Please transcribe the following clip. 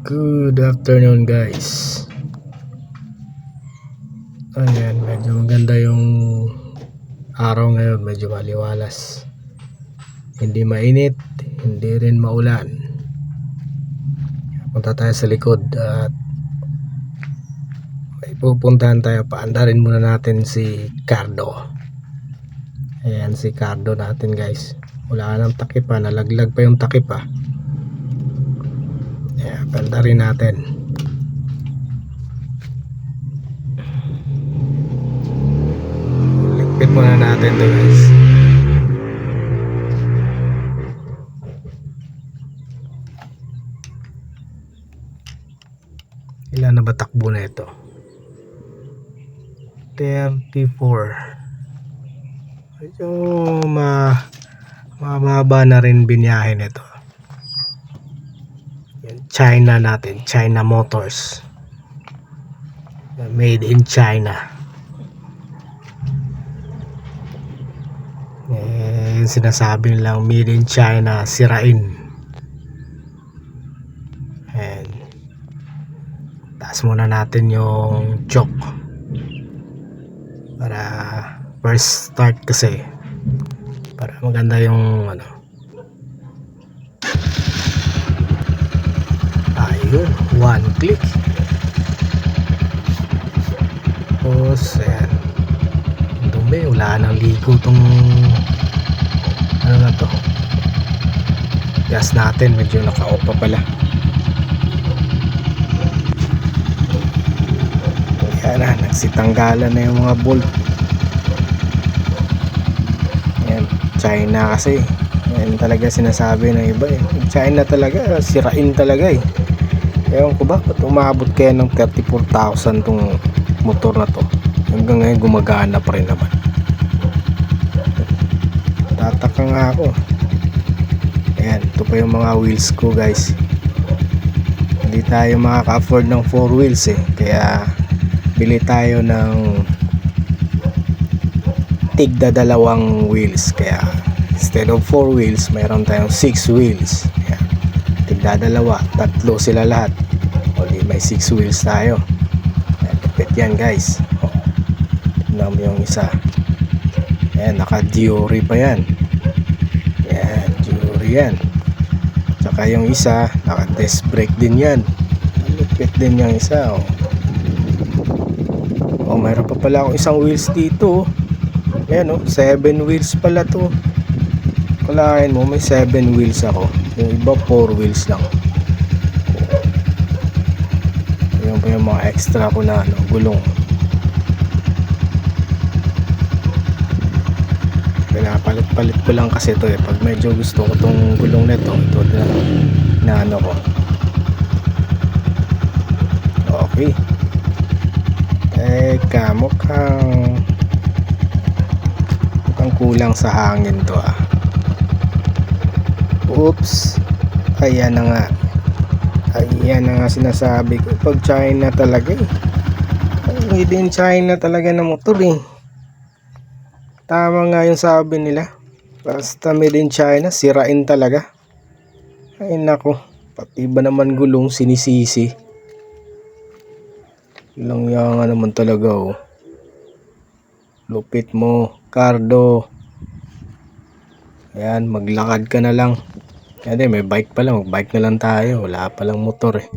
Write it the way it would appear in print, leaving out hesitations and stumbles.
Good afternoon guys. Ayan, medyo maganda yung araw ngayon, medyo maliwalas. Hindi mainit, hindi rin maulan. Punta tayo sa likod at may pupuntahan tayo. Paandarin muna natin si Cardo. Ayan si Cardo natin guys. Wala nang takip pa, nalaglag pa yung takip pa. Ayan, paandarin natin. Ligpit muna natin to guys. Ilan na ba takbo na ito? 34. Medyo mababa na rin biniyahe nito. China natin, China Motors, made in China. Yung sinasabi nilang made in China, sirain. And taas muna natin yung choke para first start kasi, para maganda yung ano. Ayun, one click. Tapos ayan, dumi, wala nang ligo tong ano na to. Gas natin medyo naka-off pa pala. Ayan na, nagsitanggalan na yung mga bolt. Ayan, China kasi. Ayan talaga sinasabi ng iba eh. China talaga, sirain talaga eh. Ewan ko ba, ba't umabot kaya ng 34,000 tong motor na to. Hanggang ngayon gumagana pa rin naman. Tataka nga ako. Ayan, ito pa yung mga wheels ko guys. Hindi tayo makaka-afford ng 4 wheels eh. Kaya bili tayo ng tigda 2 wheels. Kaya instead of 4 wheels, mayroon tayong 6 wheels. Ayan, tigda 2, 3 sila lahat. O di may 6 wheels tayo. Ayan, kapit yan guys. O, tignan mo yung isa. Ayan, naka-Diori pa yan. Ayan, Diori yan. Tsaka yung isa, naka-disc brake din yan. Lupit din yung isa. O, mayroon pa pala akong isang wheels dito. Ayan o, 7 wheels pala to. Kalahin mo, may 7 wheels ako. Yung iba 4 wheels lang. Ayan pa yung mga extra ko na ano, gulong. Pinapalit-palit ko lang kasi ito eh. Pag medyo gusto ko itong gulong nito, ito na ano ko. Okay. Teka, mukhang kulang sa hangin to ah. Oops. Ayan na nga. Ayan na nga sinasabi ko. Pag China talaga eh. Made in China talaga na motor eh. Tama nga yung sabi nila. Basta made in China, sirain talaga. Ay nako. Pati ba naman gulong sinisisi. Ilang yang naman talaga oh. Lupit mo, Cardo. Ayan, maglakad ka na lang. Hindi, may bike pa lang. Mag-bike na lang tayo. Wala pa lang motor eh.